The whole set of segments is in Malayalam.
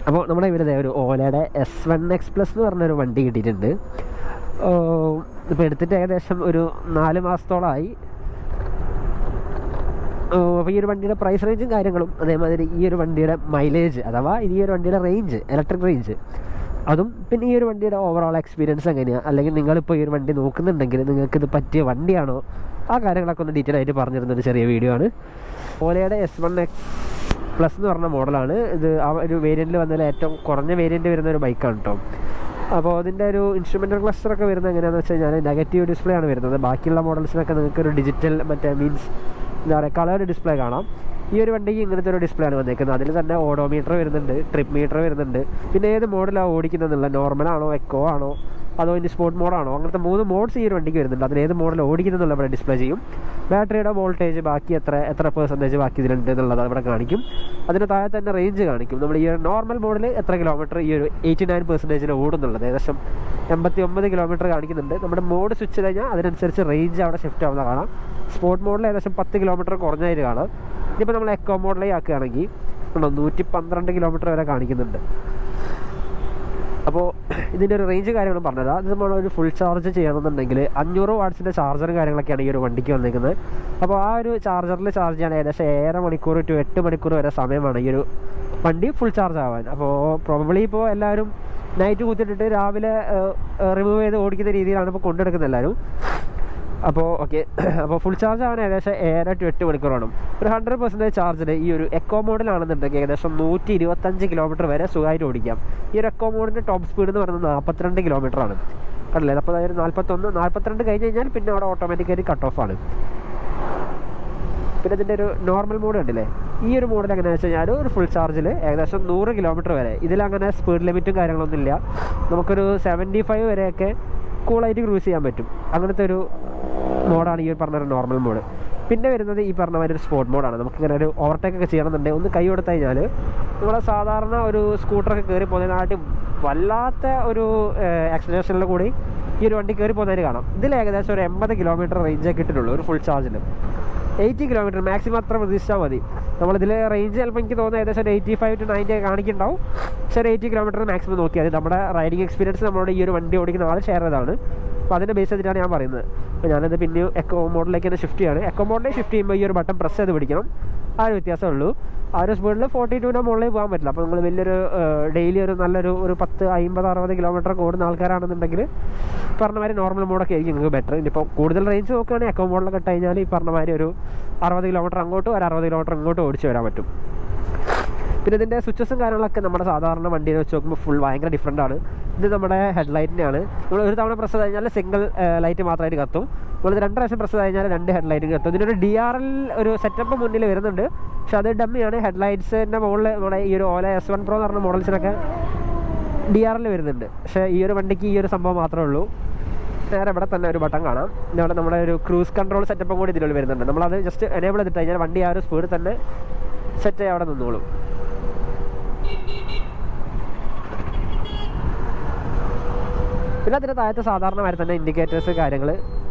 അപ്പോൾ നമ്മുടെ ഇവിടെ ഒരു ഓലയുടെ S1X+ എന്ന് പറഞ്ഞൊരു വണ്ടി കിട്ടിയിട്ടുണ്ട്. ഇപ്പോൾ എടുത്തിട്ട് ഏകദേശം ഒരു 4 മാസത്തോളമായി. അപ്പോൾ ഈ ഒരു വണ്ടിയുടെ പ്രൈസ് റേഞ്ചും കാര്യങ്ങളും അതേമാതിരി ഈ ഒരു വണ്ടിയുടെ മൈലേജ് അഥവാ ഈ ഒരു വണ്ടിയുടെ റേഞ്ച്, ഇലക്ട്രിക് റേഞ്ച്, അതും പിന്നെ ഈ ഒരു വണ്ടിയുടെ ഓവറോൾ എക്സ്പീരിയൻസ് എങ്ങനെയാണ്, അല്ലെങ്കിൽ നിങ്ങളിപ്പോൾ ഈ ഒരു വണ്ടി നോക്കുന്നുണ്ടെങ്കിൽ നിങ്ങൾക്കിത് പറ്റിയ വണ്ടിയാണോ, ആ കാര്യങ്ങളൊക്കെ ഒന്ന് ഡീറ്റെയിൽ ആയിട്ട് പറഞ്ഞിരുന്നൊരു ചെറിയ വീഡിയോ ആണ്. ഓലയുടെ S1X+ എന്ന് പറഞ്ഞ മോഡലാണ് ഇത്. ആ ഒരു വേരിയൻറ്റിൽ വന്നതിൽ ഏറ്റവും കുറഞ്ഞ വേരിയൻറ്റ് വരുന്ന ഒരു ബൈക്കാണ് കേട്ടോ. അപ്പോൾ അതിൻ്റെ ഒരു ഇൻസ്ട്രുമെൻ്റൽ ക്ലസ്റ്ററൊക്കെ വരുന്നത് എങ്ങനെയാണെന്ന് വെച്ച് കഴിഞ്ഞാൽ നെഗറ്റീവ് ഡിസ്പ്ലേ ആണ് വരുന്നത്. ബാക്കിയുള്ള മോഡൽസിനൊക്കെ നിങ്ങൾക്കൊരു ഡിജിറ്റൽ മീൻസ് എന്താ പറയുക കളേർഡ് ഡിസ്പ്ലേ കാണാം. ഈ ഒരു വണ്ടിക്ക് ഇങ്ങനത്തെ ഒരു ഡിസ്പ്ലേ ആണ് വന്നേക്കുന്നത്. അതിൽ തന്നെ ഓഡോമീറ്റർ വരുന്നുണ്ട്, ട്രിപ്പ് മീറ്റർ വരുന്നുണ്ട്. പിന്നെ ഏത് മോഡലാണ് ഓടിക്കുന്നതെന്നുള്ള, നോർമലാണോ, എക്കോ ആണോ, അതോ ഇനി സ്പോർട്ട് മോഡാണോ, അങ്ങനത്തെ 3 മോഡ്സ് ഈ ഒരു വണ്ടിക്ക് വരുന്നുണ്ട്. അതിൽ ഏത് മോഡൽ ഓടിക്കുന്നതെന്നുള്ള ഇവിടെ ഡിസ്പ്ലേ ചെയ്യും. ബാറ്ററിയുടെ വോൾട്ടേജ് ബാക്കി എത്ര പെർസെൻറ്റേജ് ബാക്കി ഇതിലുണ്ട് എന്നുള്ളത് അവിടെ കാണിക്കും. അതിന് താഴെ തന്നെ റേഞ്ച് കാണിക്കും. നമ്മൾ ഈ ഒരു നോർമൽ മോഡൽ എത്ര കിലോമീറ്റർ ഈ ഒരു 89% ഓടുന്നുള്ളത്, ഏകദേശം 89 കിലോമീറ്റർ കാണിക്കുന്നുണ്ട്. നമ്മുടെ മോഡ് സ്വിച്ച് ചെയ്ത് കഴിഞ്ഞാൽ അതിനനുസരിച്ച് റേഞ്ച് അവിടെ ഷിഫ്റ്റ് ആവുന്ന കാണാം. സ്പോർട്ട് മോഡൽ ഏകദേശം 10 കിലോമീറ്റർ കുറഞ്ഞായിട്ട് കാണാം. ഇനിയിപ്പോൾ നമ്മൾ എക്കോ മോഡലേ ആക്കുകയാണെങ്കിൽ 112 കിലോമീറ്റർ വരെ കാണിക്കുന്നുണ്ട്. അപ്പോൾ ഇതിൻ്റെ ഒരു റേഞ്ച് കാര്യങ്ങളും പറഞ്ഞത്, അത് നമ്മളൊരു ഫുൾ ചാർജ് ചെയ്യണമെന്നുണ്ടെങ്കിൽ 500 വാട്ട്സിൻ്റെ ചാർജറും കാര്യങ്ങളൊക്കെയാണ് ഈ ഒരു വണ്ടിക്ക് വന്നിരിക്കുന്നത്. അപ്പോൾ ആ ഒരു ചാർജറിൽ ചാർജ് ചെയ്യാൻ ഏകദേശം 7 മണിക്കൂർ to 8 മണിക്കൂർ വരെ സമയമാണ് ഈ ഒരു വണ്ടി ഫുൾ ചാർജ് ആവാൻ. അപ്പോൾ പ്രോബബ്ലി ഇപ്പോൾ എല്ലാവരും നൈറ്റ് കുത്തിട്ടിട്ട് രാവിലെ റിമൂവ് ചെയ്ത് ഓടിക്കുന്ന രീതിയിലാണ് ഇപ്പോൾ കൊണ്ടെടുക്കുന്നത് എല്ലാവരും. അപ്പോൾ ഓക്കെ, അപ്പോൾ ഫുൾ ചാർജ് ആവാൻ ഏകദേശം 7 to 8 മണിക്കൂർ വേണം. ഒരു 100% ചാർജിൽ ഈ ഒരു എക്കോ മോഡിലാണെന്നുണ്ടെങ്കിൽ ഏകദേശം 125 കിലോമീറ്റർ വരെ സുഖമായിട്ട് ഓടിക്കാം. ഈ ഒരു എക്കോ മോഡിൻ്റെ ടോപ്പ് സ്പീഡ് എന്ന് പറയുന്നത് 42 കിലോമീറ്ററാണ്. കണ്ടില്ലേ? അപ്പോൾ അതായത് 42 കഴിഞ്ഞ് കഴിഞ്ഞാൽ പിന്നെ അവിടെ ഓട്ടോമാറ്റിക്കായിട്ട് കട്ട് ഓഫ് ആണ്. പിന്നെ ഇതിൻ്റെ ഒരു നോർമൽ മോഡ് കണ്ടില്ലേ? ഈ ഒരു മോഡിൽ എങ്ങനെയാണെന്ന് വെച്ച് കഴിഞ്ഞാൽ ഒരു ഫുൾ ചാർജിൽ ഏകദേശം 100 കിലോമീറ്റർ വരെ. ഇതിലങ്ങനെ സ്പീഡ് ലിമിറ്റും കാര്യങ്ങളൊന്നും ഇല്ല. നമുക്കൊരു 75 വരെയൊക്കെ കൂളായിട്ട് ക്രൂസ് ചെയ്യാൻ പറ്റും. അങ്ങനത്തെ ഒരു മോഡാണ് ഈ പറഞ്ഞൊരു നോർമൽ മോഡ്. പിന്നെ വരുന്നത് ഈ പറഞ്ഞ മാതിരി ഒരു സ്പോർട്ട് മോഡാണ്. നമുക്കിങ്ങനെ ഒരു ഓവർടേക്ക് ഒക്കെ ചെയ്യണമെന്നുണ്ടെങ്കിൽ ഒന്ന് കൈ കൊടുത്തു കഴിഞ്ഞാൽ നമ്മളെ സാധാരണ ഒരു സ്കൂട്ടറൊക്കെ കയറി പോകുന്നതിനായിട്ട് വല്ലാത്ത ഒരു ആക്സിലറേഷനിൽ കൂടി ഈ ഒരു വണ്ടി കയറി പോകുന്നതിന് കാണാം. ഇതിൽ ഏകദേശം ഒരു 80 കിലോമീറ്റർ റേഞ്ചേ കിട്ടിയിട്ടുള്ളൂ ഒരു ഫുൾ ചാർജിൽ. 80 കിലോമീറ്റർ മാക്സിമം അത്ര പ്രതീക്ഷിച്ചാൽ മതി. നമ്മളിതിൽ റേഞ്ച് ചിലപ്പോൾ എനിക്ക് തോന്നുന്നത് ഏകദേശം ഒരു 85 to 90 കാണിക്കുന്നുണ്ടാവും. പക്ഷേ ഒരു 80 കിലോമീറ്റർ മാക്സിമം നോക്കിയാൽ നമ്മുടെ റൈഡിങ് എക്സ്പീരിയൻസ് നമ്മളോട് ഈ ഒരു വണ്ടി ഓടിക്കുന്ന ആൾ ഷെയർ ചെയ്തതാണ്. അപ്പോൾ അതിൻ്റെ ബേസ് ചെയ്തിട്ടാണ് ഞാൻ പറയുന്നത്. അപ്പോൾ ഞാനത് പിന്നെ എക്കോ മോഡിലേക്ക് തന്നെ ഷിഫ്റ്റ് ചെയ്യാണ്. എക്കോ മോഡിലേക്ക് ഷിഫ്റ്റ് ചെയ്യുമ്പോൾ ഈ ഒരു ബട്ടൺ പ്രസ് ചെയ്ത് പിടിക്കണം. ആ ഒരു വ്യത്യാസമേ ഉള്ളൂ. ആ ഒരു സ്പീഡിൽ 42 മുകളിൽ പോകാൻ പറ്റില്ല. അപ്പോൾ നിങ്ങൾ വലിയൊരു ഡെയിലി ഒരു നല്ലൊരു 10, 50, 60 കിലോമീറ്റർ ഓടുന്ന ആൾക്കാരാണെന്നുണ്ടെങ്കിൽ പറഞ്ഞ മാതിരി നോർമൽ മോഡൊക്കെ ആയിരിക്കും നിങ്ങൾക്ക് ബെറ്റർ. ഇനിയിപ്പോൾ കൂടുതൽ റേഞ്ച് നോക്കുകയാണെങ്കിൽ എക്കോ മോഡിലൊക്കെ ഇട്ട് കഴിഞ്ഞാൽ ഈ പറഞ്ഞ മാതിരി ഒരു 60 കിലോമീറ്റർ അങ്ങോട്ടും ഒരു 60 കിലോമീറ്റർ ഇങ്ങോട്ടും ഓടിച്ച് വരാൻ പറ്റും. പിന്നെ ഇതിൻ്റെ സ്വിച്ചസും കാര്യങ്ങളൊക്കെ നമ്മുടെ സാധാരണ വണ്ടിയെ വെച്ച് നോക്കുമ്പോൾ ഫുൾ ഭയങ്കര ഡിഫറൻ്റ് ആണ്. ഇത് നമ്മുടെ ഹെഡ്ലൈറ്റിൻ്റെയാണ്. നമ്മൾ ഒരു തവണ പ്രസ് ചെയ്ത് കഴിഞ്ഞാൽ സിംഗിൾ ലൈറ്റ് മാത്രമായിട്ട് കത്തും. നമ്മളിത് 2 പ്രാവശ്യം പ്രസ് ചെയ്ത് കഴിഞ്ഞാൽ 2 ഹെഡ്ലൈറ്റും കത്തും. ഇതിനൊരു DRL ഒരു സെറ്റപ്പ് മുന്നിൽ വരുന്നുണ്ട്. പക്ഷെ അത് ഡമ്മിയാണ്. ഹെഡ്ലൈറ്റ്സിൻ്റെ മുകളിൽ നമ്മുടെ ഈ ഒരു ഓല S1 Pro എന്ന് പറഞ്ഞ മോഡൽസിനൊക്കെ DRL വരുന്നുണ്ട്. പക്ഷേ ഈ ഒരു വണ്ടിക്ക് ഈ ഒരു സംഭവം മാത്രമേ ഉള്ളൂ. നേരെ ഇവിടെ തന്നെ ഒരു ബട്ടൺ കാണാം. ഇവിടെ നമ്മുടെ ഒരു ക്രൂസ് കൺട്രോൾ സെറ്റപ്പും കൂടി ഇതിനുള്ളിൽ വരുന്നുണ്ട്. നമ്മളത് ജസ്റ്റ് എനേബിൾ ചെയ്തിട്ട് കഴിഞ്ഞാൽ വണ്ടി ആ ഒരു സ്പീഡ് തന്നെ സെറ്റ് ആയി അവിടെ നിന്നോളും. പിന്നെ അതിൻ്റെ താഴത്തെ സാധാരണമായിട്ട് തന്നെ ഇൻഡിക്കേറ്റേഴ്സ് കാര്യങ്ങൾ,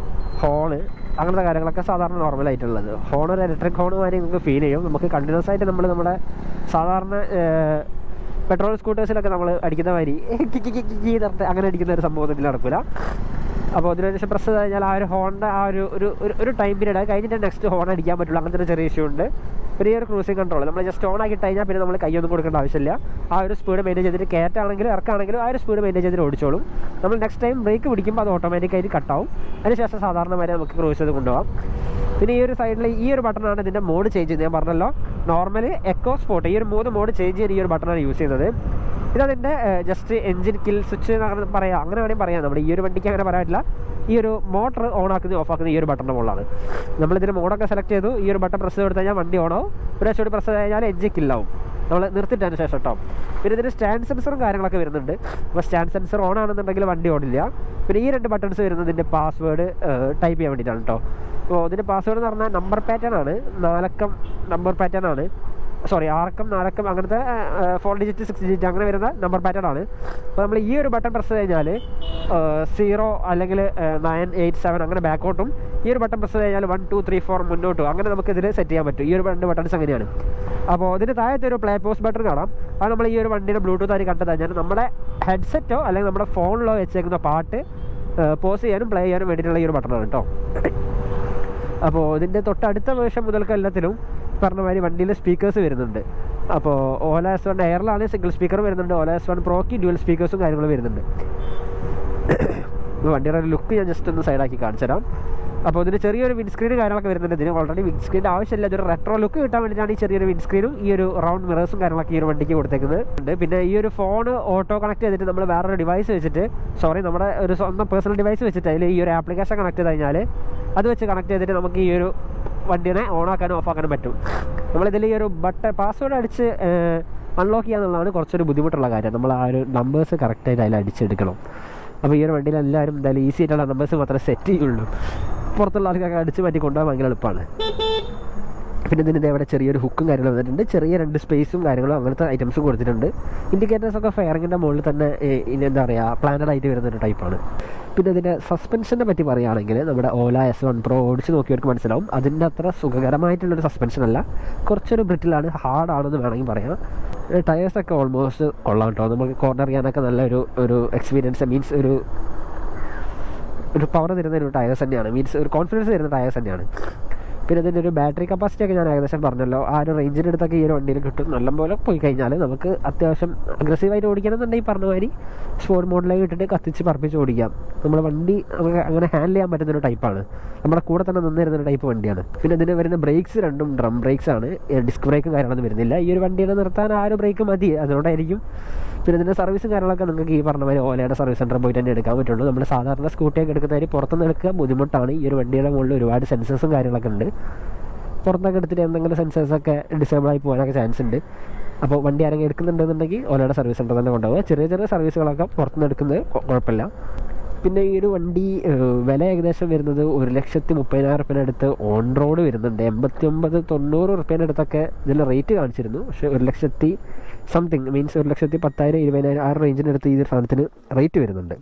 ഹോണ്, അങ്ങനത്തെ കാര്യങ്ങളൊക്കെ സാധാരണ നോർമലായിട്ടുള്ളത്. ഹോൺ ഒരു ഇലക്ട്രിക് ഹോൺ മാതിരി നിങ്ങൾക്ക് ഫീൽ ചെയ്യും. നമുക്ക് കണ്ടിന്യൂസ് ആയിട്ട് നമ്മുടെ സാധാരണ പെട്രോൾ സ്കൂട്ടേഴ്സിലൊക്കെ നമ്മൾ അടിക്കുന്ന മാതിരി അങ്ങനെ അടിക്കുന്ന ഒരു സംഭവം ഇതിൽ നടക്കില്ല. അപ്പോൾ അതിനുശേഷം പ്രസ് ചെയ്ത് കഴിഞ്ഞാൽ ആ ഒരു ഹോണിൻ്റെ ആ ഒരു ടൈം പീരീഡ് അത് കഴിഞ്ഞിട്ട് നെക്സ്റ്റ് ഹോൺ അടിക്കാൻ പറ്റുള്ളൂ. അങ്ങനത്തെ ഒരു ചെറിയ ഇഷ്യൂ ഉണ്ട്. പിന്നെ ഈ ഒരു ക്രൂസിങ് കൺട്രോൾ നമ്മൾ ജസ്റ്റ് ഓൺ ആക്കി കഴിഞ്ഞാൽ പിന്നെ നമ്മൾ കൈയൊന്നും കൊടുക്കേണ്ട ആവശ്യമില്ല. ആ ഒരു സ്പീഡ് മെയിൻറ്റെയിൻ ചെയ്തിട്ട് കയറ്റാണെങ്കിലും ഇറക്കാണെങ്കിലും ആ ഒരു സ്പീഡ് മെയിൻറ്റെയിൻ ചെയ്തിട്ട് ഓടിച്ചോളും. നമ്മൾ നെക്സ്റ്റ് ടൈം ബ്രേക്ക് പിടിക്കുമ്പോൾ അത് ഓട്ടോമാറ്റിക്കായിട്ട് കട്ടാവും. അതിനുശേഷം സാധാരണ വരെ നമുക്ക് ക്രൂസ് ചെയ്ത് കൊണ്ടുപോകാം. പിന്നെ ഈ ഒരു സൈഡിൽ ഈ ഒരു ബട്ടണാണ് ഇതിൻ്റെ മോഡ് ചേഞ്ച് ചെയ്യുന്നത്. ഞാൻ പറഞ്ഞല്ലോ, നോർമൽ, എക്കോ, സ്പോർട്ട്, ഈ ഒരു 3 മോഡ് ചേഞ്ച് ചെയ്യാൻ ഈ ഒരു ബട്ടണാണ് യൂസ് ചെയ്യുന്നത്. ഇതതിൻ്റെ ജസ്റ്റ് എഞ്ചിൻ കിൽ സ്വിച്ച് എന്ന് പറയാം, അങ്ങനെ വേണമെങ്കിൽ പറയാം. നമ്മുടെ ഈ ഒരു വണ്ടിക്ക് അങ്ങനെ പറയാനില്ല. ഈ ഒരു മോട്ടർ ഓൺ ആക്കുന്നത് ഓഫ് ആക്കുന്നത് ഈ ഒരു ബട്ടൻ്റെ മുകളിലാണ്. നമ്മളിതിന് മോഡൊക്കെ സെലക്ട് ചെയ്തു. ഈ ഒരു ബട്ടൺ പ്രസ് ചെയ്ത് കഴിഞ്ഞാൽ വണ്ടി ഓണാവും. ഒരു പ്രാവശ്യം പ്രസ് ചെയ്ത് കഴിഞ്ഞാൽ എഞ്ചിൻ കില്ലാവും നമ്മൾ നിർത്തിയിട്ടതിന് ശേഷം കേട്ടോ. പിന്നെ ഇതിന് സ്റ്റാൻഡ് സെൻസറും കാര്യങ്ങളൊക്കെ വരുന്നുണ്ട്. അപ്പോൾ സ്റ്റാൻഡ് സെൻസർ ഓൺ ആണെന്നുണ്ടെങ്കിൽ വണ്ടി ഓടില്ല. പിന്നെ ഈ 2 ബട്ടൺസ് വരുന്നതിൻ്റെ പാസ്വേഡ് ടൈപ്പ് ചെയ്യാൻ വേണ്ടിയിട്ടാണ് കേട്ടോ. അപ്പോൾ ഇതിൻ്റെ പാസ്വേഡ് എന്ന് പറഞ്ഞാൽ നമ്പർ പാറ്റേൺ ആണ്, 4 അക്കം നമ്പർ പാറ്റേൺ ആണ്. സോറി 6 4 അങ്ങനത്തെ 4 ഡിജിറ്റ് 6 ഡിജിറ്റ് അങ്ങനെ വരുന്ന നമ്പർ പാറ്റേൺ ആണ്. അപ്പോൾ നമ്മൾ ഈ ഒരു ബട്ടൺ പ്രസ് കഴിഞ്ഞാൽ 0 അല്ലെങ്കിൽ 9 8 7 അങ്ങനെ ബാക്കോട്ടും, ഈ ഒരു ബട്ടൺ പ്രസ് കഴിഞ്ഞാൽ 1 2 3 4 മുന്നോട്ടും അങ്ങനെ നമുക്ക് ഇതിൽ സെറ്റ് ചെയ്യാൻ പറ്റും. ഈ ഒരു 2 ബട്ടൺസ് അങ്ങനെയാണ്. അപ്പോൾ ഇതിന് താഴത്തെ ഒരു പ്ലേ പോസ് ബട്ടൺ കാണാം. അത് നമ്മൾ ഈ ഒരു വണ്ടിയുടെ ബ്ലൂടൂത്ത് ആയി കണ്ടത് കഴിഞ്ഞാൽ നമ്മുടെ ഹെഡ്സെറ്റോ അല്ലെങ്കിൽ നമ്മുടെ ഫോണിലോ വെച്ചേക്കുന്ന പാട്ട് പോസ് ചെയ്യാനും പ്ലേ ചെയ്യാനും വേണ്ടിയിട്ടുള്ള ഈ ഒരു ബട്ടണാണ് കേട്ടോ. അപ്പോൾ ഇതിൻ്റെ തൊട്ടടുത്ത വേർഷൻ മുതൽക്ക് എല്ലാത്തിലും പറഞ്ഞ മാതിരി വണ്ടിയിൽ സ്പീക്കേഴ്സ് വരുന്നുണ്ട്. അപ്പോൾ ഓല S1 എയറിലാണ് സിംഗിൾ സ്പീക്കർ വരുന്നുണ്ട്. ഓല S1 പ്രോക്ക് ഡ്യുവൽ സ്പീക്കേഴ്സും കാര്യങ്ങളും വരുന്നുണ്ട്. വണ്ടിയുടെ ലുക്ക് ഞാൻ ജസ്റ്റ് ഒന്ന് സൈഡാക്കി കാണിച്ചു തരാം. അപ്പോൾ ഇതിന് ചെറിയൊരു വിൻസ്ക്രീനും കാര്യങ്ങളൊക്കെ വരുന്നുണ്ട്. ഇതിന് ഓൾറെഡി വിൻസ്ക്രീൻ്റെ ആവശ്യമില്ല, ഇതൊരു റെട്രോ ലുക്ക് കിട്ടാൻ വേണ്ടിയിട്ടാണ് ഈ ചെറിയൊരു വിൻസ്ക്രീനും ഈ ഒരു റൗണ്ട് മിറേഴ്സും കാര്യങ്ങളൊക്കെ ഈ ഒരു വണ്ടിക്ക് കൊടുത്തേക്കുന്നത്. പിന്നെ ഈ ഒരു ഫോൺ ഓട്ടോ കണക്ട് ചെയ്തിട്ട് നമ്മൾ വേറൊരു ഡിവൈസ് വെച്ചിട്ട്, നമ്മുടെ ഒരു സ്വന്തം പേഴ്സണൽ ഡിവൈസ് വെച്ചിട്ട് അതിൽ ഈ ഒരു ആപ്ലിക്കേഷൻ കണക്ട് ചെയ്ത് കഴിഞ്ഞാൽ അത് വെച്ച് കണക്ട് ചെയ്തിട്ട് നമുക്ക് ഈ ഒരു വണ്ടിനെ ഓണാക്കാനും ഓഫാക്കാനും പറ്റും. നമ്മളിതിൽ ഈ ഒരു പാസ്വേഡ് അടിച്ച് അൺലോക്ക് ചെയ്യാന്നുള്ളതാണ് കുറച്ചൊരു ബുദ്ധിമുട്ടുള്ള കാര്യം. നമ്മൾ ആ ഒരു നമ്പേഴ്സ് കറക്റ്റായിട്ട് അതിൽ അടിച്ചെടുക്കണം. അപ്പോൾ ഈ ഒരു വണ്ടിയിൽ എല്ലാവരും എന്തായാലും ഈസി ആയിട്ടുള്ള നമ്പേഴ്സ് മാത്രമേ സെറ്റ് ചെയ്യുള്ളൂ. പുറത്തുള്ള ആൾക്കൊക്കെ അടിച്ച് മാറ്റി കൊണ്ടുപോകാൻ ഭയങ്കര എളുപ്പമാണ്. പിന്നെ ഇതിൻ്റെ അവിടെ ചെറിയൊരു ഹുക്കും കാര്യങ്ങളും വന്നിട്ടുണ്ട്. ചെറിയ 2 സ്പേസും കാര്യങ്ങളും അങ്ങനത്തെ ഐറ്റംസും കൊടുത്തിട്ടുണ്ട്. ഇൻഡിക്കേറ്റേഴ്സൊക്കെ ഫെയറിങ്ങിൻ്റെ മുകളിൽ തന്നെ എന്താ പറയുക പ്ലാനഡ് ആയിട്ട് വരുന്നൊരു ടൈപ്പാണ്. പിന്നെ ഇതിൻ്റെ സസ്പെൻഷനെ പറ്റി പറയുകയാണെങ്കിൽ നമ്മുടെ ഓല S1 Pro ഓടിച്ച് നോക്കിയവർക്ക് മനസ്സിലാവും അതിൻ്റെ അത്ര സുഖകരമായിട്ടുള്ളൊരു സസ്പെൻഷൻ അല്ല. കുറച്ചൊരു ബ്രിറ്റിലാണ്, ഹാർഡാണെന്ന് വേണമെങ്കിൽ പറയാം. ടയേഴ്സൊക്കെ ഓൾമോസ്റ്റ് കൊള്ളാം കേട്ടോ. നമുക്ക് കോർണർ ചെയ്യാനൊക്കെ നല്ലൊരു എക്സ്പീരിയൻസ്, മീൻസ് ഒരു പവർ തരുന്ന ഒരു ടയേഴ്സ് തന്നെയാണ്, മീൻസ് ഒരു കോൺഫിഡൻസ് തരുന്ന ടയേഴ്സ് തന്നെയാണ്. പിന്നെ ഇതിൻ്റെ ഒരു ബാറ്ററി കപ്പാസിറ്റി ഒക്കെ ഞാൻ ഏകദേശം പറഞ്ഞല്ലോ. ആ ഒരു റേഞ്ചിൻ്റെ അടുത്തൊക്കെ ഈ ഒരു വണ്ടിയിൽ കിട്ടും. നല്ലപോലെ പോയി കഴിഞ്ഞാൽ നമുക്ക് അത്യാവശ്യം അഗ്രസീവായിട്ട് ഓടിക്കണമെന്നുണ്ടെങ്കിൽ പറഞ്ഞ മാതിരി സ്പോർട്ട് മോഡിലേക്ക് ഇട്ടിട്ട് കത്തിച്ച് പറപ്പിച്ച് ഓടിക്കാം. നമ്മുടെ വണ്ടി അങ്ങനെ ഹാൻഡിൽ ചെയ്യാൻ പറ്റുന്നൊരു ടൈപ്പാണ്. നമ്മുടെ കൂടെ തന്നെ നിന്നിരുന്നൊരു ടൈപ്പ് വണ്ടിയാണ്. പിന്നെ ഇതിന് വരുന്ന ബ്രേക്സ് രണ്ടും ഡ്രം ബ്രേക്സ് ആണ്, ഡിസ്ക് ബ്രേക്കും കാര്യങ്ങളൊന്നും വരുന്നില്ല. ഈ ഒരു വണ്ടിയുടെ നിർത്താൻ ആ ഒരു ബ്രേക്ക് മതി, അതുകൊണ്ടായിരിക്കും. പിന്നെ ഇതിൻ്റെ സർവീസും കാര്യങ്ങളൊക്കെ നിങ്ങൾക്ക് ഈ പറഞ്ഞ മാതിരി ഓലയുടെ സർവീസ് സെൻറ്ററിൽ പോയിട്ട് തന്നെ എടുക്കാൻ പറ്റുള്ളൂ. നമ്മൾ സാധാരണ സ്കൂട്ടിയൊക്കെ എടുക്കുന്നതിന് പുറത്തുനിന്ന് എടുക്കുക ബുദ്ധിമുട്ടാണ്. ഈ ഒരു വണ്ടിയുടെ മുകളിൽ ഒരുപാട് സെൻസേഴ്സും കാര്യങ്ങളൊക്കെ ഉണ്ട്. പുറത്തൊക്കെ എടുത്തിട്ട് എന്തെങ്കിലും സെൻസേഴ്സൊക്കെ ഡിസേബിൾ ആയി പോകാനൊക്കെ ചാൻസ് ഉണ്ട്. അപ്പോൾ വണ്ടി ആരെങ്കിലും എടുക്കുന്നുണ്ടെന്നുണ്ടെങ്കിൽ ഓലയുടെ സർവീസ് സെൻറ്റർ തന്നെ കൊണ്ടുപോകുക. ചെറിയ സർവീസുകളൊക്കെ പുറത്തുനിന്ന് എടുക്കുന്നത് കുഴപ്പമില്ല. പിന്നെ ഈ ഒരു വണ്ടി വില ഏകദേശം വരുന്നത് 1,30,000 അടുത്ത് ഓൺ റോഡ് വരുന്നുണ്ട്. 89,90 അടുത്തൊക്കെ ഇതിൻ്റെ റേറ്റ് കാണിച്ചിരുന്നു. പക്ഷേ 1,00,000 സംതിങ്, മീൻസ് 1,10,000 20,000 ആ റേഞ്ചിനടുത്ത് ഈ ഒരു സാധനത്തിന് റേറ്റ് വരുന്നുണ്ട്.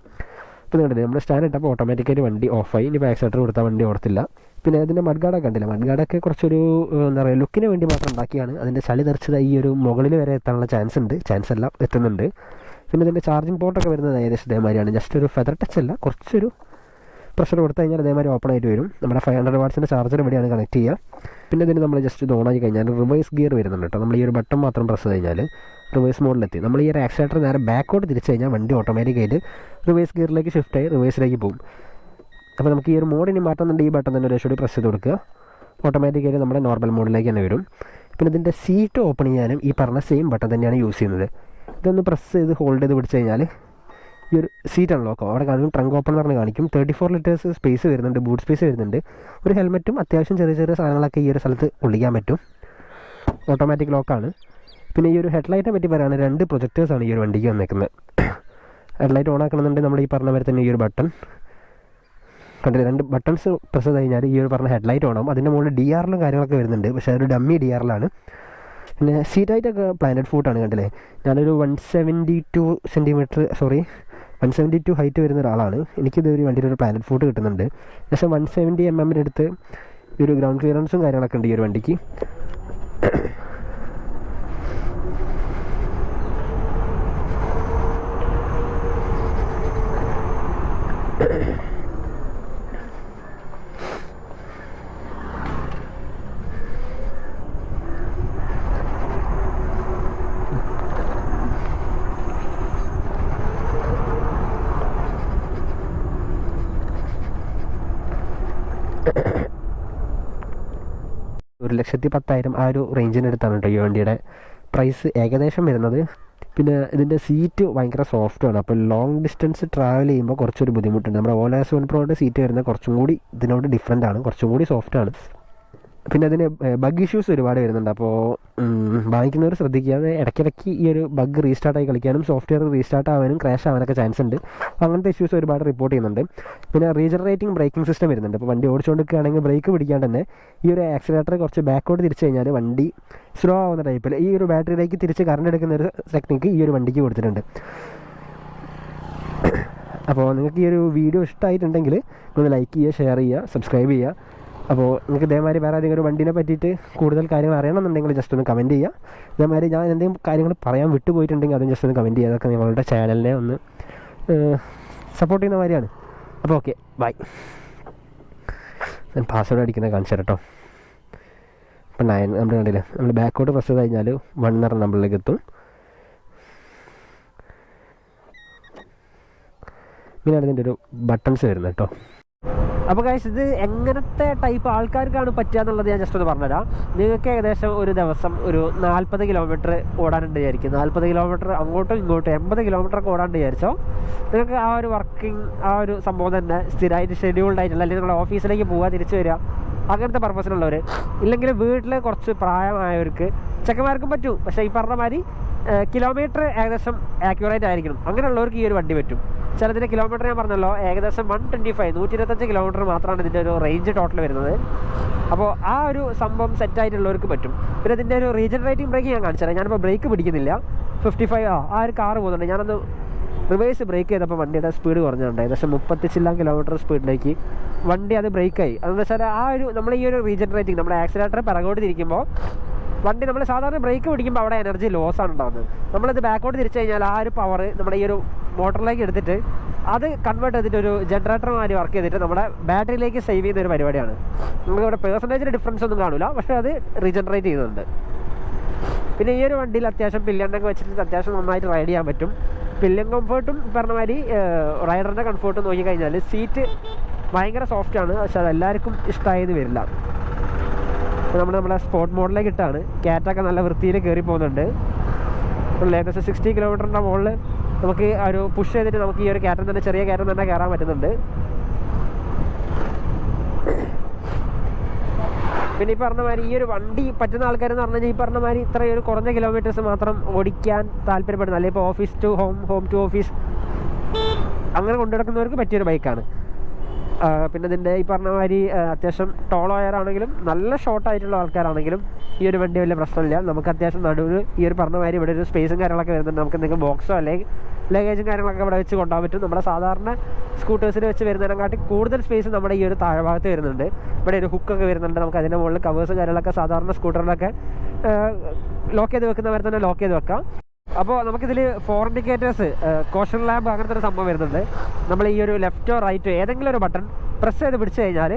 ഇപ്പോൾ കണ്ടില്ലേ നമ്മൾ സ്റ്റാൻഡ് ഇട്ടപ്പോൾ ഓട്ടോമാറ്റിക്കായിട്ട് വണ്ടി ഓഫായി. ഇനി ബാക്ക് സൈഡർ കൊടുത്താൽ വണ്ടി ഓടത്തില്ല. പിന്നെ അതിൻ്റെ മഡ്ഗാർഡൊക്കെ കണ്ടില്ല, മഡ്ഗാർഡൊക്കെ കുറച്ചൊരു എന്താ പറയുക ലുക്കിന് വേണ്ടി മാത്രം ഉണ്ടാക്കിയാണ്. അതിൻ്റെ ചളി തെറിച്ചത് ഈ ഒരു മുകളിൽ വരെ എത്താനുള്ള ചാൻസ് എല്ലാം എത്തുന്നുണ്ട്. പിന്നെ ഇതിൻ്റെ ചാർജിങ് പോർട്ടൊക്കെ വരുന്നത് ഏകദേശം ഇതേമാതിരിയാണ്. ജസ്റ്റ് ഒരു ഫെദർ ടച്ച് അല്ല, കുറച്ചൊരു പ്രഷർ കൊടുത്തു കഴിഞ്ഞാൽ അതേമാതിരി ഓപ്പൺ ആയിട്ട് വരും. നമ്മുടെ 500 വാട്ട്സിൻ്റെ ചാർജർ ഇവിടെയാണ് കണക്ട് ചെയ്യുക. പിന്നെ ഇതിന് നമ്മൾ ജസ്റ്റ് ഇത് ഓണാക്കി കഴിഞ്ഞാൽ റിവേഴ്സ് ഗിയർ വരുന്നുണ്ട് കേട്ടോ. നമ്മൾ ഈ ഒരു ബട്ടൺ മാത്രം പ്രസ് കഴിഞ്ഞാൽ റിവേഴ്സ് മോഡിലെത്തി. നമ്മൾ ഈ ഒരു ആക്സിലേറ്റർ നേരെ ബാക്കോട്ട് തിരിച്ചു കഴിഞ്ഞാൽ വണ്ടി ഓട്ടോമാറ്റിക്കായിട്ട് റിവേഴ്സ് ഗിയറിലേക്ക് ഷിഫ്റ്റായി റിവേഴ്സിലേക്ക് പോകും. അപ്പോൾ നമുക്ക് ഈ ഒരു മോഡിന് മാറ്റുന്നുണ്ട്, ഈ ബട്ടൺ തന്നെ ഒരു കൂടി പ്രസ് ചെയ്ത് കൊടുക്കുക. ഓട്ടോമാറ്റിക്കായിട്ട് നമ്മുടെ നോർമൽ മോഡിലേക്ക് തന്നെ വരും. പിന്നെ ഇതിൻ്റെ സീറ്റ് ഓപ്പൺ ചെയ്യാനും ഈ പറഞ്ഞ സെയിം ബട്ടൺ തന്നെയാണ് യൂസ് ചെയ്യുന്നത്. ഇതൊന്ന് പ്രസ് ചെയ്ത് ഹോൾഡ് ചെയ്ത് പിടിച്ച് കഴിഞ്ഞാൽ ഈ ഒരു സീറ്റ് അൺലോക്ക് അവിടെ കാണിക്കും. ട്രങ്ക് ഓപ്പൺ എന്ന് പറഞ്ഞ് കാണിക്കും. 34 ലിറ്റേഴ്സ് സ്പേസ് വരുന്നുണ്ട്, ബൂട്ട് സ്പേസ് വരുന്നുണ്ട്. ഒരു ഹെൽമെറ്റും അത്യാവശ്യം ചെറിയ സാധനങ്ങളൊക്കെ ഈ ഒരു സ്ഥലത്ത് കൊള്ളിക്കാൻ പറ്റും. ഓട്ടോമാറ്റിക് ലോക്കാണ്. പിന്നെ ഈ ഒരു ഹെഡ്ലൈറ്റിനെ പറ്റി പറയുകയാണെങ്കിൽ 2 പ്രൊജക്ടേഴ്സാണ് ഈ ഒരു വണ്ടിക്ക് വന്നേക്കുന്നത്. ഹെഡ്ലൈറ്റ് ഓൺ ആക്കണമെന്നുണ്ടെങ്കിൽ നമ്മൾ ഈ പറഞ്ഞ പോലെ തന്നെ ഈ ഒരു ബട്ടൺ കണ്ടില്ല, 2 ബട്ടൺസ് പ്രസ് ചെയ്ത് കഴിഞ്ഞാൽ ഈ ഒരു പറഞ്ഞ ഹെഡ്ലൈറ്റ് ഓണാവും. അതിൻ്റെ മുകളിൽ DRലും കാര്യങ്ങളൊക്കെ വരുന്നുണ്ട്, പക്ഷേ അതൊരു ഡമ്മി DRലാണ്. പിന്നെ സീറ്റ് ഹൈറ്റൊക്കെ പ്ലാനറ്റ് ഫൂട്ടാണ് കണ്ടില്ലേ. ഞാനൊരു 172 ഹൈറ്റ് വരുന്ന ഒരാളാണ്. എനിക്കിത് ഒരു വണ്ടിയിൽ ഒരു പ്ലാനറ്റ് ഫൂട്ട് കിട്ടുന്നുണ്ട്. പക്ഷേ 170 mm അടുത്ത് ഈ ഒരു ഗ്രൗണ്ട് ക്ലിയറൻസും കാര്യങ്ങളൊക്കെ ഉണ്ട് ഈ ഒരു വണ്ടിക്ക്. ഒരു 1,10,000 ആ ഒരു റേഞ്ചിനടുത്താണ് കേട്ടോ ഈ വണ്ടിയുടെ പ്രൈസ് ഏകദേശം വരുന്നത്. പിന്നെ ഇതിൻ്റെ സീറ്റ് ഭയങ്കര സോഫ്റ്റാണ്. അപ്പോൾ ലോങ് ഡിസ്റ്റൻസ് ട്രാവൽ ചെയ്യുമ്പോൾ കുറച്ചൊരു ബുദ്ധിമുട്ടുണ്ട്. നമ്മുടെ ഓല S1 Proയുടെ സീറ്റ് വരുന്നത് കുറച്ചും കൂടി ഇതിനോട് ഡിഫറെൻ്റ് ആണ്, കുറച്ചും കൂടി സോഫ്റ്റാണ്. പിന്നെ അതിന് ബഗ് ഇഷ്യൂസ് ഒരുപാട് വരുന്നുണ്ട്. അപ്പോൾ വാങ്ങിക്കുന്നവർ ശ്രദ്ധിക്കുക, ഇടയ്ക്കിടയ്ക്ക് ഈ ഒരു ബഗ് റീസ്റ്റാർട്ടായി കളിക്കാനും സോഫ്റ്റ്വെയർ റീസ്റ്റാർട്ട് ആവാനും ക്രാഷ് ആവാനൊക്കെ ചാൻസ് ഉണ്ട്. അങ്ങനത്തെ ഇഷ്യൂസ് ഒരുപാട് റിപ്പോർട്ട് ചെയ്യുന്നുണ്ട്. പിന്നെ റീജനറേറ്റിംഗ് ബ്രേക്കിംഗ് സിസ്റ്റം വരുന്നുണ്ട്. അപ്പോൾ വണ്ടി ഓടിച്ചുകൊണ്ടിരിക്കുകയാണെങ്കിൽ ബ്രേക്ക് പിടിക്കാണ്ട് തന്നെ ഈ ഒരു ആക്സിലേറ്റർ കുറച്ച് ബാക്കോട്ട് തിരിച്ചു കഴിഞ്ഞാൽ വണ്ടി സ്ലോ ആവുന്ന ടൈപ്പിൽ ഈ ഒരു ബാറ്ററിയിലേക്ക് തിരിച്ച് കറണ്ട് എടുക്കുന്ന ഒരു ടെക്നിക്ക് ഈ ഒരു വണ്ടിക്ക് കൊടുത്തിട്ടുണ്ട്. അപ്പോൾ നിങ്ങൾക്ക് ഈ ഒരു വീഡിയോ ഇഷ്ടമായിട്ടുണ്ടെങ്കിൽ ഒന്ന് ലൈക്ക് ചെയ്യുക, ഷെയർ ചെയ്യുക, സബ്സ്ക്രൈബ് ചെയ്യുക. അപ്പോൾ നിങ്ങൾക്ക് ഇതേമാതിരി വേറെ ഏതെങ്കിലും ഒരു വണ്ടീനെ പറ്റിയിട്ട് കൂടുതൽ കാര്യങ്ങൾ അറിയണമെന്നുണ്ടെങ്കിൽ ജസ്റ്റ് ഒന്ന് കമൻറ്റ് ചെയ്യുക. ഇതേമാതിരി ഞാൻ എന്തെങ്കിലും കാര്യങ്ങൾ പറയാൻ വിട്ടുപോയിട്ടുണ്ടെങ്കിൽ അതും ജസ്റ്റ് ഒന്ന് കമൻറ്റ് ചെയ്യുക. അതൊക്കെ നിങ്ങളുടെ ചാനലിനെ ഒന്ന് സപ്പോർട്ട് ചെയ്യുന്ന കാര്യമാണ്. അപ്പോൾ ഓക്കെ, ബൈ. ഞാൻ പാസ്വേഡ് അടിക്കുന്നത് കാണിച്ചു തരാം കേട്ടോ. ഇപ്പം 9 നമ്മൾ കണ്ടില്ലേ, നമ്മൾ ബാക്കോട്ട് പ്രസ് ചെയ്ത് കഴിഞ്ഞാൽ 1 എന്ന് പറഞ്ഞ നമ്പറിലേക്ക് എത്തും. ഇങ്ങനെയാണ് ഇതിൻ്റെ ഒരു ബട്ടൺസ് വരുന്നത് കേട്ടോ. അപ്പോൾ ഗൈസ്, ഇത് എങ്ങനത്തെ ടൈപ്പ് ആൾക്കാർക്കാണ് പറ്റുക എന്നുള്ളത് ഞാൻ ജസ്റ്റ് ഒന്ന് പറഞ്ഞുതരാം. നിങ്ങൾക്ക് ഏകദേശം ഒരു ദിവസം ഒരു 40 കിലോമീറ്റർ ഓടാനുണ്ട് വിചാരിക്കും. 40 കിലോമീറ്റർ അങ്ങോട്ടും ഇങ്ങോട്ടും 80 കിലോമീറ്റർ ഒക്കെ ഓടാണ്ട് വിചാരിച്ചോ. നിങ്ങൾക്ക് ആ ഒരു വർക്കിംഗ് ആ ഒരു സംഭവം തന്നെ സ്ഥിരമായിട്ട് ഷെഡ്യൂൾഡ് ആയിട്ടുള്ള, അല്ലെങ്കിൽ നിങ്ങളുടെ ഓഫീസിലേക്ക് പോവുക തിരിച്ചു വരിക, അങ്ങനത്തെ പർപ്പസിനുള്ളവർ, ഇല്ലെങ്കിൽ വീട്ടിൽ കുറച്ച് പ്രായമായവർക്ക്, ചെക്കന്മാർക്കും പറ്റും. പക്ഷേ ഈ പറഞ്ഞ മാതിരി കിലോമീറ്റർ ഏകദേശം ആക്യുറേറ്റ് ആയിരിക്കണം. അങ്ങനെയുള്ളവർക്ക് ഈ ഒരു വണ്ടി പറ്റും. ചിലതിൻ്റെ കിലോമീറ്റർ ഞാൻ പറഞ്ഞല്ലോ ഏകദേശം 125 കിലോമീറ്റർ മാത്രമാണ് ഇതിൻ്റെ ഒരു റേഞ്ച് ടോട്ടൽ വരുന്നത്. അപ്പോൾ ആ ഒരു സംഭവം സെറ്റായിട്ടുള്ളവർക്ക് പറ്റും. പിന്നെ ഇതിൻ്റെ ഒരു റീജനറേറ്റിംഗ് ബ്രേക്ക് ഞാൻ കാണിച്ചു തരാം. ഞാനിപ്പോൾ ബ്രേക്ക് പിടിക്കുന്നില്ല. 55 ആ ഒരു കാറ് പോകുന്നുണ്ട്. ഞാനൊന്ന് റിവേഴ്സ് ബ്രേക്ക് ചെയ്തപ്പോൾ വണ്ടിയുടെ സ്പീഡ് കുറഞ്ഞുണ്ട്. ഏകദേശം 30 കിലോമീറ്റർ സ്പീഡിലേക്ക് വണ്ടി അത് ബ്രേക്കായി. അതെന്ന് വെച്ചാൽ ആ ഒരു നമ്മൾ ഈ ഒരു റീജനറേറ്റിംഗ് നമ്മുടെ ആക്സിലേറ്റർ പിറകോട്ട് തിരിക്കുമ്പോൾ വണ്ടി നമ്മൾ സാധാരണ ബ്രേക്ക് പിടിക്കുമ്പോൾ അവിടെ എനർജി ലോസ് ആണ് ഉണ്ടാകുന്നത്. നമ്മളിത് ബാക്കോട്ട് തിരിച്ചു കഴിഞ്ഞാൽ ആ ഒരു പവർ നമ്മുടെ ഈ ഒരു മോട്ടറിലേക്ക് എടുത്തിട്ട് അത് കൺവേർട്ട് ചെയ്തിട്ട് ഒരു ജനറേറ്റർമാതിരി വർക്ക് ചെയ്തിട്ട് നമ്മുടെ ബാറ്ററിയിലേക്ക് സേവ് ചെയ്യുന്ന ഒരു പരിപാടിയാണ്. നമുക്കിവിടെ പേഴ്സൻറ്റേജിൽ ഡിഫറൻസ് ഒന്നും കാണില്ല, പക്ഷേ അത് റീജനറേറ്റ് ചെയ്യുന്നുണ്ട്. പിന്നെ ഈ ഒരു വണ്ടിയിൽ അത്യാവശ്യം പില്ലണ്ടൊക്കെ വെച്ചിട്ട് അത്യാവശ്യം നന്നായിട്ട് റൈഡ് ചെയ്യാൻ പറ്റും. പില്ലും കംഫേർട്ടും പറഞ്ഞ മാതിരി റൈഡറിൻ്റെ കംഫേർട്ടും നോക്കിക്കഴിഞ്ഞാൽ സീറ്റ് ഭയങ്കര സോഫ്റ്റാണ്. പക്ഷെ അതെല്ലാവർക്കും ഇഷ്ടമായെന്ന് വരില്ല. നമ്മുടെ സ്പോർട്ട് മോഡിലേക്ക് ഇട്ടാണ്. ക്യാറ്റൊക്കെ നല്ല വൃത്തിയിൽ കയറി പോകുന്നുണ്ട്. ഏകദേശം 60 കിലോമീറ്ററിൻ്റെ മുകളിൽ നമുക്ക് ആ ഒരു പുഷ് ചെയ്തിട്ട് നമുക്ക് ഈ ഒരു കയറ്റം തന്നെ, ചെറിയ കയറ്റം തന്നെ കയറാൻ പറ്റുന്നുണ്ട്. പിന്നെ ഈ പറഞ്ഞ മാതിരി ഈ ഒരു വണ്ടി പറ്റുന്ന ആൾക്കാരെന്ന് പറഞ്ഞു കഴിഞ്ഞാൽ ഈ പറഞ്ഞ മാതിരി ഇത്രയും ഒരു കുറഞ്ഞ കിലോമീറ്റേഴ്സ് മാത്രം ഓടിക്കാൻ താല്പര്യപ്പെടുന്നത്, അല്ലെങ്കിൽ ഇപ്പോൾ office to home, home to office അങ്ങനെ കൊണ്ടുനടക്കുന്നവർക്ക് പറ്റിയൊരു ബൈക്കാണ്. പിന്നെ ഇതിൻ്റെ ഈ പറഞ്ഞ മാതിരി അത്യാവശ്യം ടോളോയറാണെങ്കിലും നല്ല ഷോർട്ടായിട്ടുള്ള ആൾക്കാരാണെങ്കിലും ഈ ഒരു വണ്ടി വലിയ പ്രശ്നമില്ല. നമുക്ക് അത്യാവശ്യം നടുവിൽ ഈ ഒരു പറഞ്ഞ മാതിരി ഇവിടെ ഒരു സ്പേസും കാര്യങ്ങളൊക്കെ വരുന്നുണ്ട്. നമുക്ക് എന്തെങ്കിലും ബോക്സോ അല്ലെങ്കിൽ ലഗേജും കാര്യങ്ങളൊക്കെ ഇവിടെ വെച്ച് കൊണ്ടുപോകാൻ പറ്റും. നമ്മുടെ സാധാരണ സ്കൂട്ടേഴ്സിൽ വെച്ച് വരുന്നതിനെക്കാട്ടി കൂടുതൽ സ്പേസ് നമ്മുടെ ഈ ഒരു താഴ്ഭാഗത്ത് വരുന്നുണ്ട്. ഇവിടെ ഒരു ഹുക്കൊക്കെ വരുന്നുണ്ട്. നമുക്ക് അതിൻ്റെ മുകളിൽ കവേഴ്സും കാര്യങ്ങളൊക്കെ സാധാരണ സ്കൂട്ടറിലൊക്കെ ലോക്ക് ചെയ്ത് വെക്കുന്നവരെ തന്നെ ലോക്ക് ചെയ്ത് വെക്കാം. അപ്പോൾ നമുക്കിതിൽ 4 ഇൻഡിക്കേറ്റേഴ്സ്, കോഷൻ ലാമ്പ് അങ്ങനത്തെ ഒരു സംഭവം വരുന്നുണ്ട്. നമ്മൾ ഈ ഒരു ലെഫ്റ്റോ റൈറ്റോ ഏതെങ്കിലും ഒരു ബട്ടൺ പ്രസ് ചെയ്ത് പിടിച്ചു കഴിഞ്ഞാൽ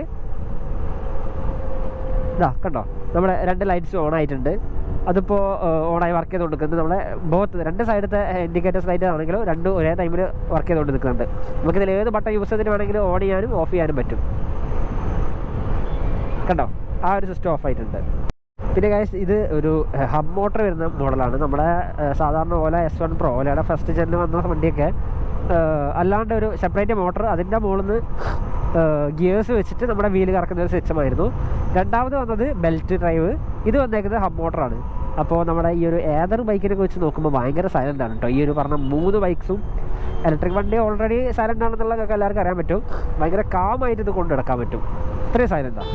ഇതാ കണ്ടോ, നമ്മുടെ 2 ലൈറ്റ്സ് ഓൺ ആയിട്ടുണ്ട്. അതിപ്പോൾ ഓണായി വർക്ക് ചെയ്തുകൊണ്ടിരിക്കുന്നത്. നമ്മളെ ബോത്ത് 2 സൈഡത്തെ ഇൻഡിക്കേറ്റേഴ്സ് ലൈറ്റ് ആണെങ്കിലും 2 ഒരേ ടൈമിൽ വർക്ക് ചെയ്തുകൊണ്ടിരിക്കുന്നുണ്ട്. നമുക്കിതിൽ ഏത് ബട്ടൺ യൂസ് ചെയ്തിട്ട് വേണമെങ്കിലും ഓൺ ചെയ്യാനും ഓഫ് ചെയ്യാനും പറ്റും. കണ്ടോ, ആ ഒരു സിസ്റ്റം ഓഫ് ആയിട്ടുണ്ട്. പിന്നെ ഗൈസ്, ഇത് ഒരു ഹബ് മോട്ടർ വരുന്ന മോഡലാണ്. നമ്മുടെ സാധാരണ ഓല S1 Pro, ഓലയുടെ ഫസ്റ്റ് ജെന്നിൽ വന്ന വണ്ടിയൊക്കെ അല്ലാണ്ട് ഒരു സെപ്പറേറ്റ് മോട്ടർ, അതിൻ്റെ മുകളിൽ നിന്ന് ഗിയേഴ്സ് വെച്ചിട്ട് നമ്മുടെ വീല് കറക്കുന്ന ഒരു സിസ്റ്റമായിരുന്നു. രണ്ടാമത് വന്നത് ബെൽറ്റ് ഡ്രൈവ്. ഇത് വന്നേക്കുന്നത് ഹബ് മോട്ടറാണ്. അപ്പോൾ നമ്മുടെ ഈ ഒരു ഏതൊരു ബൈക്കിനെ വെച്ച് നോക്കുമ്പോൾ ഭയങ്കര സൈലൻ്റ് ആണ് കേട്ടോ. ഈ ഒരു പറഞ്ഞ 3 ബൈക്സും ഇലക്ട്രിക് വണ്ടി ഓൾറെഡി സൈലൻ്റ് ആണെന്നുള്ളതൊക്കെ എല്ലാവർക്കും അറിയാൻ പറ്റും. ഭയങ്കര കാമായിട്ട് ഇത് കൊണ്ടു നടക്കാൻ പറ്റും. ഇത്രയും സൈലൻ്റാണ്.